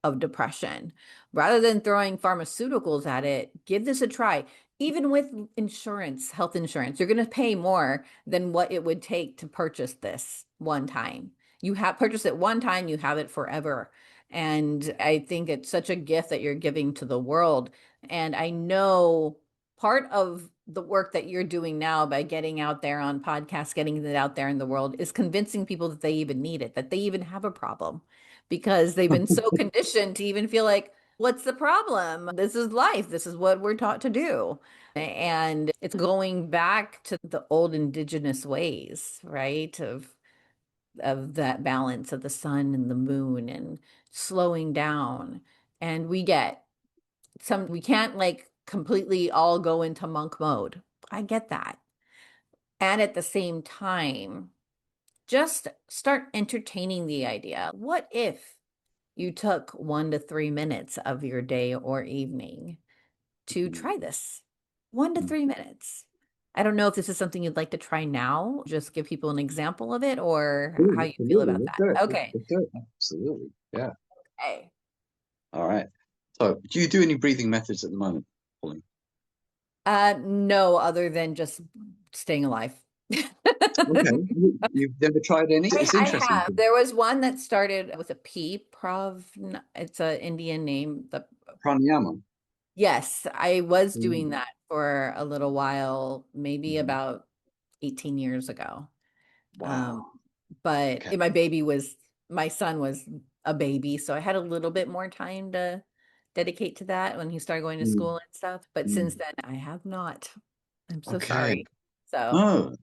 of depression. Rather than throwing pharmaceuticals at it, give this a try. Even with insurance, health insurance, you're going to pay more than what it would take to purchase this one time. You have purchased it one time, you have it forever. And I think it's such a gift that you're giving to the world. And I know part of the work that you're doing now by getting out there on podcasts, getting it out there in the world is convincing people that they even need it, that they even have a problem because they've been so conditioned to even feel like, what's the problem? This is life. This is what we're taught to do. And it's going back to the old indigenous ways, right? Of that balance of the sun and the moon and slowing down. And we can't like completely all go into monk mode. I get that. And at the same time, just start entertaining the idea. What if you took 1 to 3 minutes of your day or evening to try this? 1 to 3 minutes. I don't know if this is something you'd like to try now. Just give people an example of it or Ooh, how you feel absolutely. about Let's that. do it. Okay. Let's do it. Absolutely. Yeah. Okay. All right. So, do you do any breathing methods at the moment, Pauline? No, other than just staying alive. Okay. You've never tried any? It's I interesting. have. There was one that started with a P, it's an Indian name. Pranayama. Yes, I was doing Mm, that for a little while, maybe mhm. about 18 years ago. Um, Wow. but Okay. my son was a baby, so I had a little bit more time to dedicate to that when he started going to Mm, school and stuff. But since mm. then, I have not. I'm so Okay. sorry. So, No,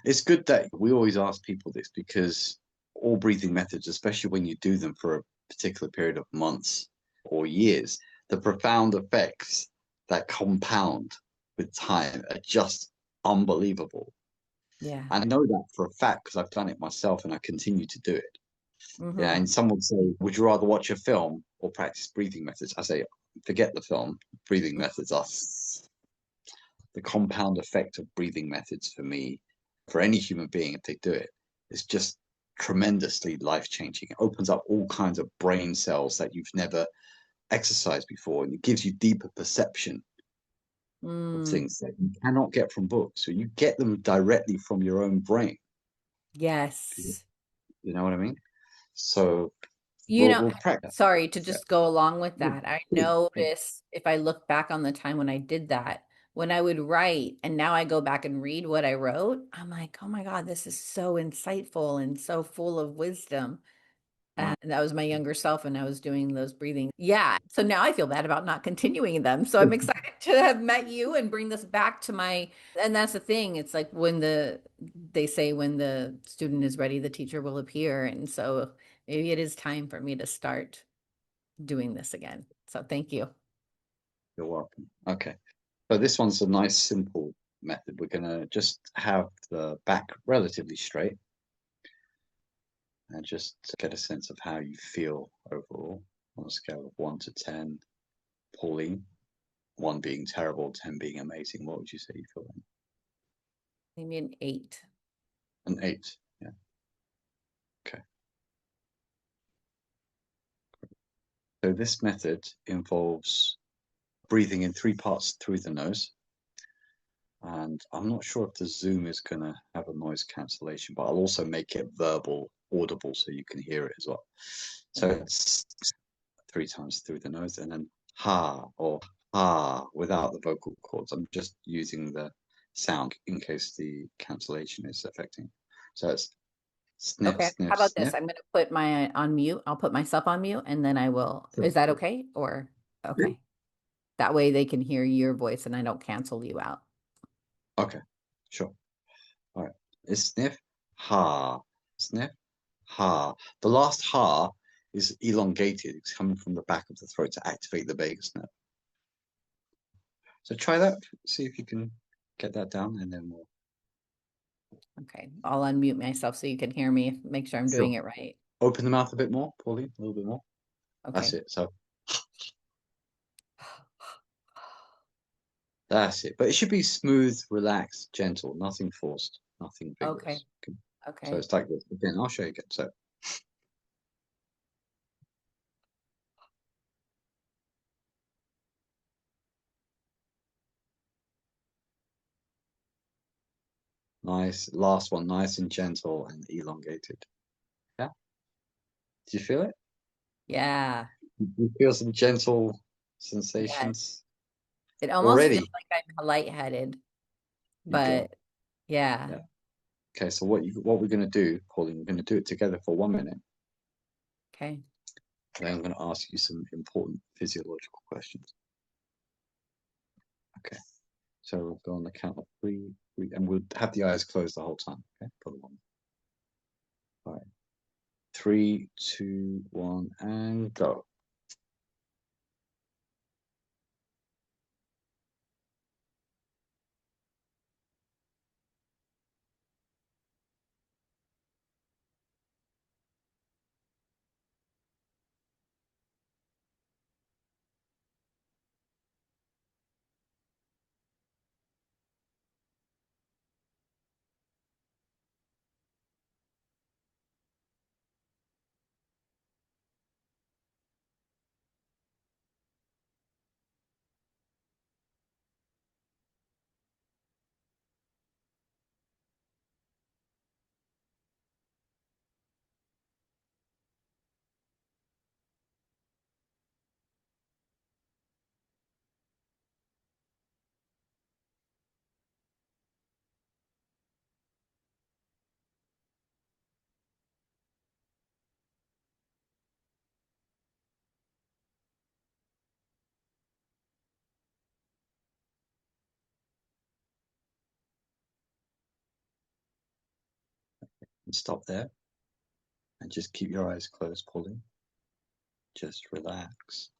it's good that we always ask people this because all breathing methods, especially when you do them for a particular period of months or years, the profound effects that compound with time are just unbelievable. yeah. And I know that for a fact because I've done it myself and I continue to do it. Yeah, Hmm. and someone would say, would you rather watch a film or practice breathing methods? I say, forget the film. Breathing methods are the compound effect of breathing methods for me, for any human being, if they do it, is just tremendously life changing. It opens up all kinds of brain cells that you've never exercised before, and it gives you deeper perception of Mm, things that you cannot get from books. So you get them directly from your own brain. yes. You know what I mean? So You know, we'll practice. sorry to Yeah. just go along with Yeah. that. I Please, please. notice if I look back on the time when I did that, when I would write and now I go back and read what I wrote, I'm like, oh my God, this is so insightful and so full of wisdom. And that was my younger self, and I was doing those breathing. Yeah. So now I feel bad about not continuing them. So I'm excited to have met you and bring this back to and that's the thing. It's like they say when the student is ready, the teacher will appear. And so maybe it is time for me to start doing this again. So thank you. You're welcome. Okay. So this one's a nice, simple method. We're going to just have the back relatively straight and just get a sense of how you feel overall on a scale of 1 to 10. Pauline, 1 being terrible, 10 being amazing. What would you say you feel like? Maybe an 8. An 8, yeah. Okay. So this method involves breathing in 3 parts through the nose. And I'm not sure if the Zoom is going to have a noise cancellation, but I'll also make it verbal, audible, so you can hear it as well. So it's 3 times through the nose, and then ha or ha without the vocal cords. I'm just using the sound in case the cancellation is affecting. So it's sniff, Okay. sniff, How about sniff. this? I'm going to put my on mute. I'll put myself on mute and then I will. Sure. Is that okay? Or okay. That way they can hear your voice and I don't cancel you out. Okay, sure. All right. It's sniff, ha, sniff, ha. The last ha is elongated. It's coming from the back of the throat to activate the vagus nerve. So try that. See if you can get that down, and then we'll. Okay. I'll unmute myself so you can hear me. Make sure I'm doing it right. Open the mouth a bit more, Pauline, a little bit more. Okay. That's it. So that's it. But it should be smooth, relaxed, gentle, nothing forced, nothing vigorous. Okay. So it's like this. Again, I'll show you again. So nice. Last one, nice and gentle and elongated. Yeah. Do you feel it? Yeah. You feel some gentle sensations It almost already. feels like I'm lightheaded, You go. but yeah. Okay, so what we're going to do, Pauline, we're going to do it together for 1 minute. Okay. Then I'm going to ask you some important physiological questions. Okay, so we'll go on the count of three, and we'll have the eyes closed the whole time. Okay, for the 1 minute. All right, 3, 2, 1, and go. And stop there, and just keep your eyes closed, Pauline. Just relax.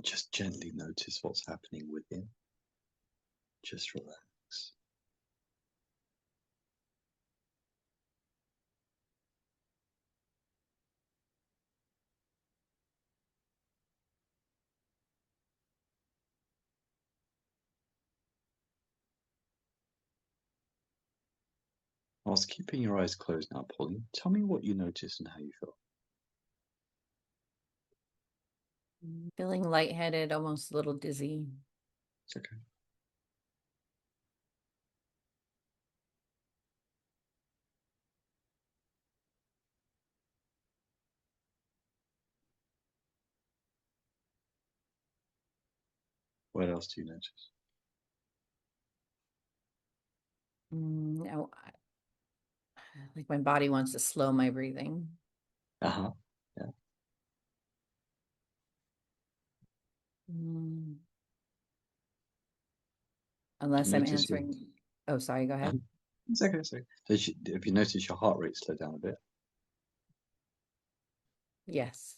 Just gently notice what's happening within. Just relax. Whilst keeping your eyes closed now, Pauline, tell me what you notice and how you feel. Feeling lightheaded, almost a little dizzy. It's okay. What else do you notice? No, like my body wants to slow my breathing. Uh-huh. Yeah. Unless I'm Notice your, answering. Oh, sorry, go ahead. It's okay, it's okay. Have you noticed your heart rate slow down a bit? Yes.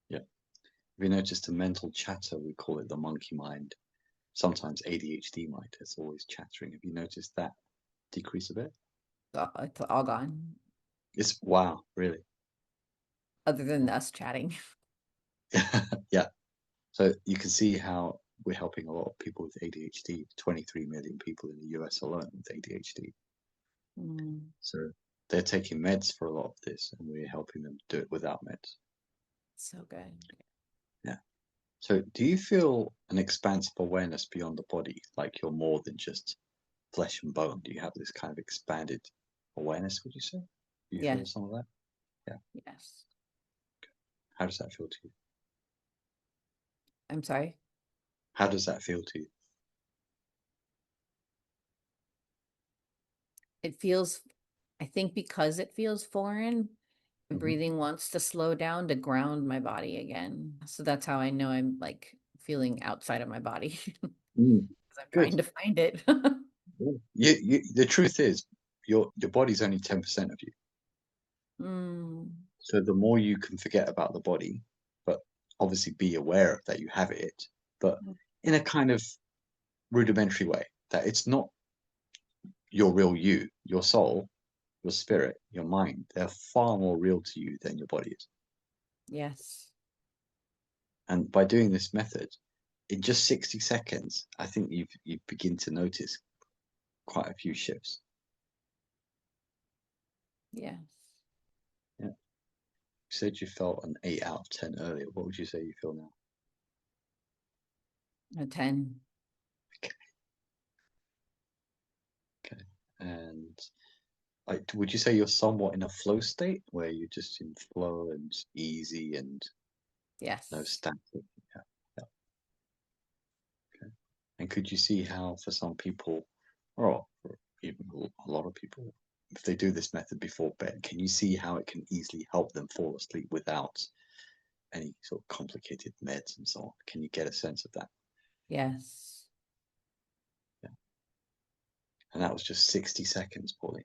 Yeah. Have you noticed the mental chatter? We call it the monkey mind. Sometimes ADHD mind. It's always chattering. Have you noticed that decrease a bit? It's all gone. It's wow, really. Other than us chatting. Yeah. So you can see how we're helping a lot of people with ADHD. 23 million people in the US alone with ADHD. So they're taking meds for a lot of this, and we're helping them do it without meds. So good. Yeah. So do you feel an expansive awareness beyond the body, like you're more than just flesh and bone? Do you have this kind of expanded awareness, would you say? Do you feel Yes. some of that? Yeah. Yes. How does that feel to you? I'm sorry. How does that feel to you? It feels, I think because it feels foreign, breathing wants to slow down to ground my body again. So that's how I know I'm like feeling outside of my body. Mm. I'm Good. trying to find it. The truth is, your body's only 10% of you. So the more you can forget about the body, but obviously be aware of that you have it, but in a kind of rudimentary way, that it's not your real you, your soul, your spirit, your mind. They're far more real to you than your body is. Yes. And by doing this method, in just 60 seconds, I think you begin to notice quite a few shifts. Yes. Yeah. You said you felt an 8 out of 10 earlier. What would you say you feel now? A 10. Okay. And would you say you're somewhat in a flow state where you're just in flow and easy and Yes. no static? Yeah. Yeah. Okay. And could you see how for some people, or even a lot of people, if they do this method before bed, can you see how it can easily help them fall asleep without any sort of complicated meds and so on? Can you get a sense of that? Yes. Yeah. And that was just 60 seconds, Pauline.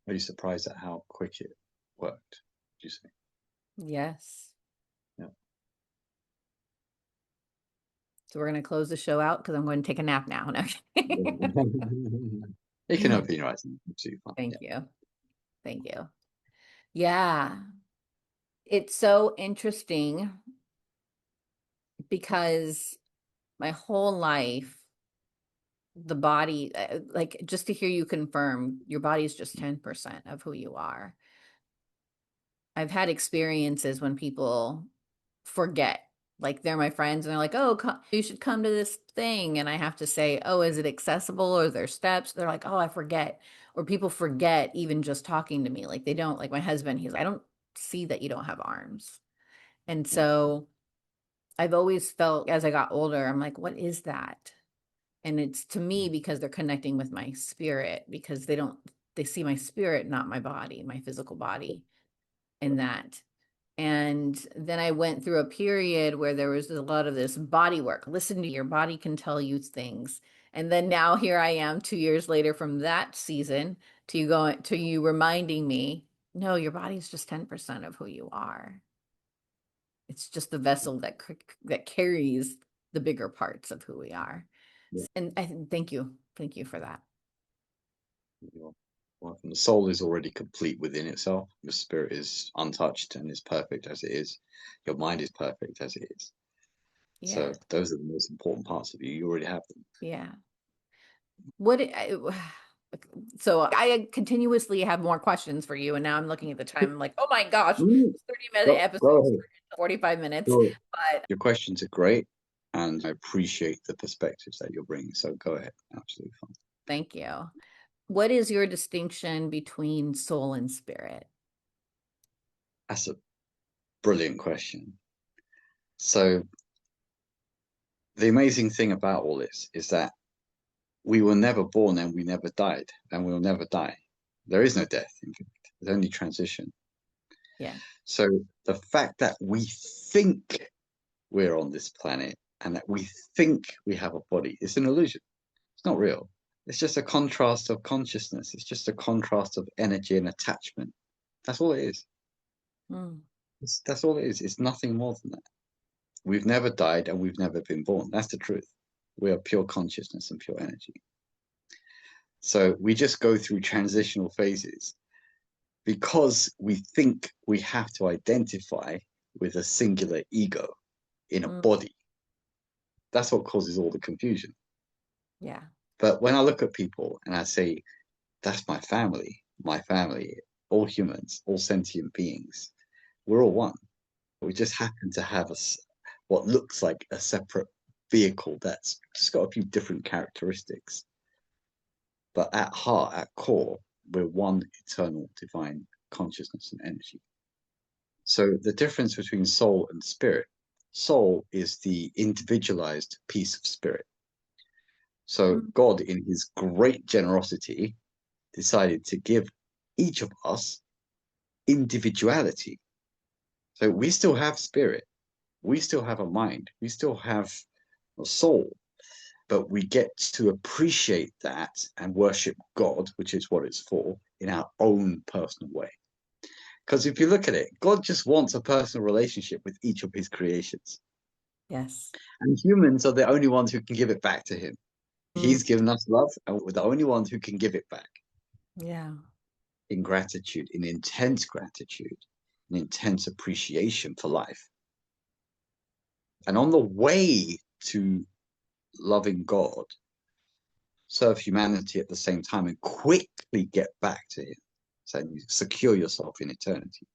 Are you surprised at how quick it worked? Did you say? Yes. Yeah. So we're going to close the show out because I'm going to take a nap now. No. You can open your eyes and see fine. Thank you. Thank you. Yeah. It's so interesting because my whole life, the body, like just to hear you confirm, your body is just 10% of who you are. I've had experiences when people forget, like they're my friends and they're like, oh, you should come to this thing. And I have to say, oh, is it accessible? Or there's steps? They're like, oh, I forget. Or people forget even just talking to me. Like they don't, like my husband, he's like, I don't see that you don't have arms. And so I've always felt as I got older, I'm like, what is that? And it's to me because they're connecting with my spirit because they see my spirit, not my body, my physical body in that. And then I went through a period where there was a lot of this body work. Listen to your body can tell you things. And then now here I am 2 years later from that season to you going to you reminding me, no, your body's just 10% of who you are. It's just the vessel that carries the bigger parts of who we are. Yeah. And I thank you. Thank you for that. You're welcome. The soul is already complete within itself. Your spirit is untouched and is perfect as it is. Your mind is perfect as it is. Yeah. So those are the most important parts of you. You already have them. Yeah. So I continuously have more questions for you, and now I'm looking at the time. I'm like, oh my gosh, 30-minute episodes, 45 minutes. But your questions are great, and I appreciate the perspectives that you're bringing. So go ahead. Absolutely fine. Thank you. What is your distinction between soul and spirit? That's a brilliant question. So the amazing thing about all this is that we were never born and we never died and we'll never die. There is no death, in fact. There's only transition. Yeah. So the fact that we think we're on this planet and that we think we have a body is an illusion. It's not real. It's just a contrast of consciousness. It's just a contrast of energy and attachment. That's all it is. That's all it is. It's nothing more than that. We've never died and we've never been born. That's the truth. We are pure consciousness and pure energy. So we just go through transitional phases because we think we have to identify with a singular ego in a body. That's what causes all the confusion. Yeah. But when I look at people and I say, that's my family, all humans, all sentient beings, we're all one. We just happen to have what looks like a separate vehicle that's just got a few different characteristics. But at heart, at core, we're one eternal divine consciousness and energy. So the difference between soul and spirit, soul is the individualized piece of spirit. So God, in his great generosity, decided to give each of us individuality. So we still have spirit, we still have a mind, we still have a soul, but we get to appreciate that and worship God, which is what it's for, in our own personal way. Because if you look at it, God just wants a personal relationship with each of his creations. Yes. And humans are the only ones who can give it back to him. He's given us love, and we're the only ones who can give it back. Yeah. In gratitude, in intense gratitude, in intense appreciation for life. And on the way to loving God, serve humanity at the same time and quickly get back to him. So you secure yourself in eternity.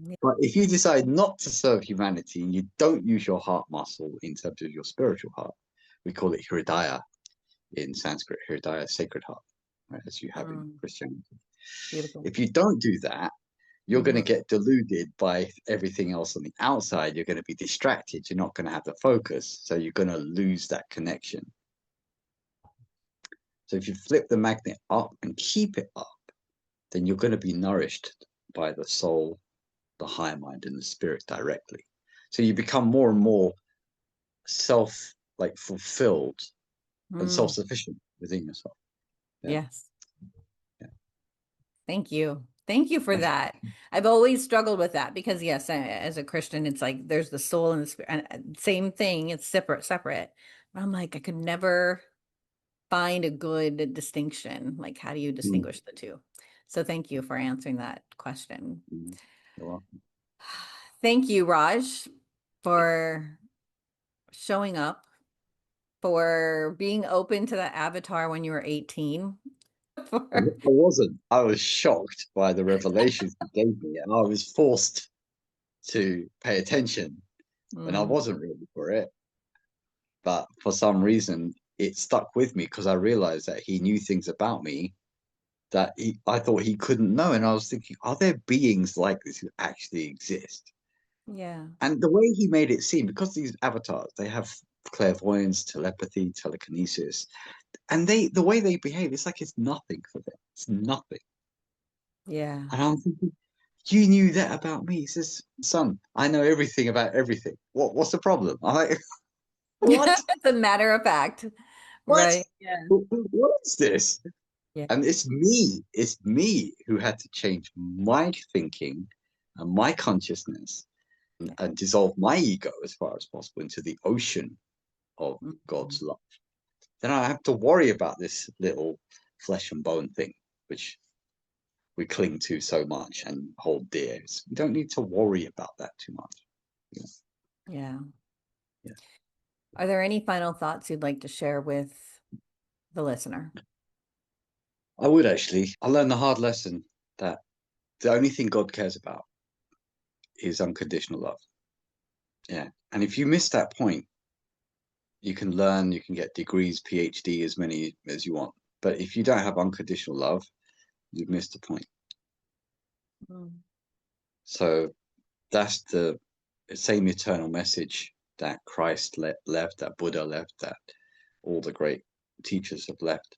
Yeah. But if you decide not to serve humanity and you don't use your heart muscle in terms of your spiritual heart, we call it Hridaya in Sanskrit, Hridaya, sacred heart, right, as you have in Christianity. Beautiful. If you don't do that, you're going to get deluded by everything else on the outside. You're going to be distracted. You're not going to have the focus. So you're going to lose that connection. So if you flip the magnet up and keep it up, then you're going to be nourished by the soul, the higher mind, and the spirit directly. So you become more and more fulfilled and self-sufficient within yourself. Yeah. Yes. Yeah. Thank you. Thank you for that. I've always struggled with that because, yes, as a Christian, it's like there's the soul and the spirit, and same thing. It's separate. But I'm like, I could never find a good distinction. Like, how do you distinguish the two? So thank you for answering that question. You're welcome. Thank you, Raj, for showing up, for being open to that avatar when you were 18. I wasn't. I was shocked by the revelations you gave me, and I was forced to pay attention, and I wasn't ready for it. But for some reason, it stuck with me because I realized that he knew things about me that I thought he couldn't know. And I was thinking, are there beings like this who actually exist? Yeah. And the way he made it seem, because these avatars, they have clairvoyance, telepathy, telekinesis, and the way they behave, it's like it's nothing for them. It's nothing. Yeah. And I'm thinking, you knew that about me. He says, son, I know everything about everything. What's the problem? I'm like, what? It's a matter of fact. What? Right. Yeah. What is this? Yeah. And it's me who had to change my thinking and my consciousness and dissolve my ego as far as possible into the ocean of God's love. Then I have to worry about this little flesh and bone thing, which we cling to so much and hold dear. We don't need to worry about that too much. Yeah. Are there any final thoughts you'd like to share with the listener? I would actually. I learned the hard lesson that the only thing God cares about is unconditional love. Yeah. And if you miss that point, you can learn, you can get degrees, PhD, as many as you want. But if you don't have unconditional love, you've missed the point. So that's the same eternal message that Christ left, that Buddha left, that all the great teachers have left.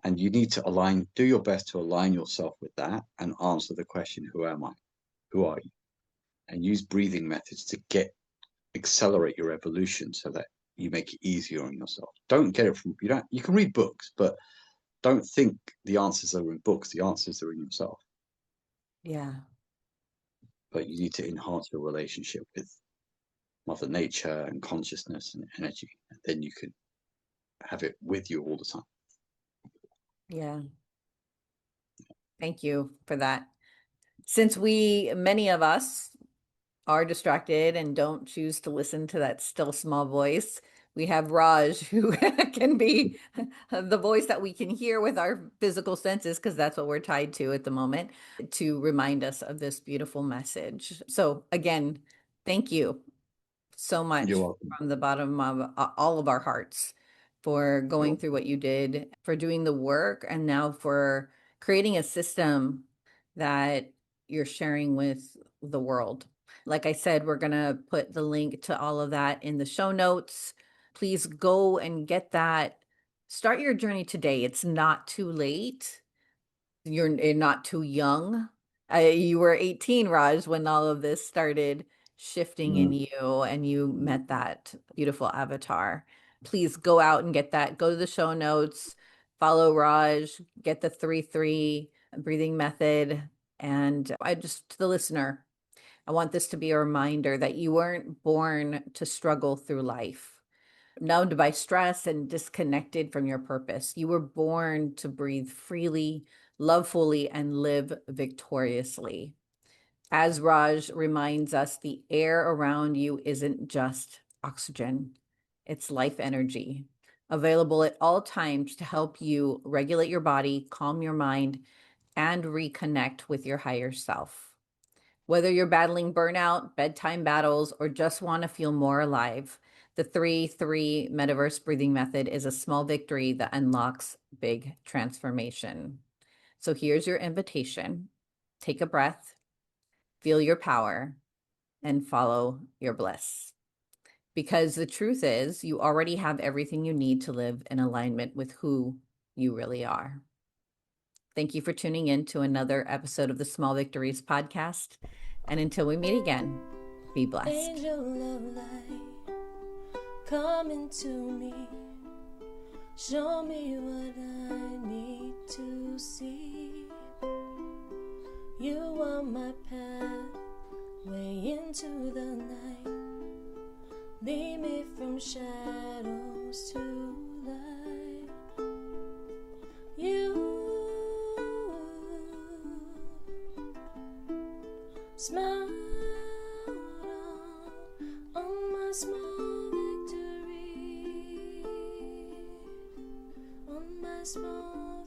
And you need to do your best to align yourself with that and answer the question, who am I? Who are you? And use breathing methods to accelerate your evolution so that you make it easier on yourself. Don't get it from, you can read books, but don't think the answers are in books. The answers are in yourself. Yeah. But you need to enhance your relationship with Mother Nature and consciousness and energy. And then you can have it with you all the time. Yeah. Thank you for that. Since many of us are distracted and don't choose to listen to that still small voice, we have Raj, who can be the voice that we can hear with our physical senses, because that's what we're tied to at the moment, to remind us of this beautiful message. So again, thank you so much You're welcome. from the bottom of all of our hearts for going through what you did, for doing the work, and now for creating a system that you're sharing with the world. Like I said, we're going to put the link to all of that in the show notes. Please go and get that. Start your journey today. It's not too late. You're not too young. You were 18, Raj, when all of this started shifting in you and you met that beautiful avatar. Please go out and get that. Go to the show notes, follow Raj, get the 3-3 breathing method. And to the listener, I want this to be a reminder that you weren't born to struggle through life, numbed by stress and disconnected from your purpose. You were born to breathe freely, love fully, and live victoriously. As Raj reminds us, the air around you isn't just oxygen, it's life energy, available at all times to help you regulate your body, calm your mind, and reconnect with your higher self. Whether you're battling burnout, bedtime battles, or just want to feel more alive, the 3-3 Metaverse Breathing Method is a small victory that unlocks big transformation. So here's your invitation. Take a breath, feel your power, and follow your bliss. Because the truth is, you already have everything you need to live in alignment with who you really are. Thank you for tuning in to another episode of the Small Victories Podcast. And until we meet again, be blessed. Angel of light, come into me. Show me what I need to see. You are my pathway into the night. Lead me from shadows to light. You smile on my small victory, on my small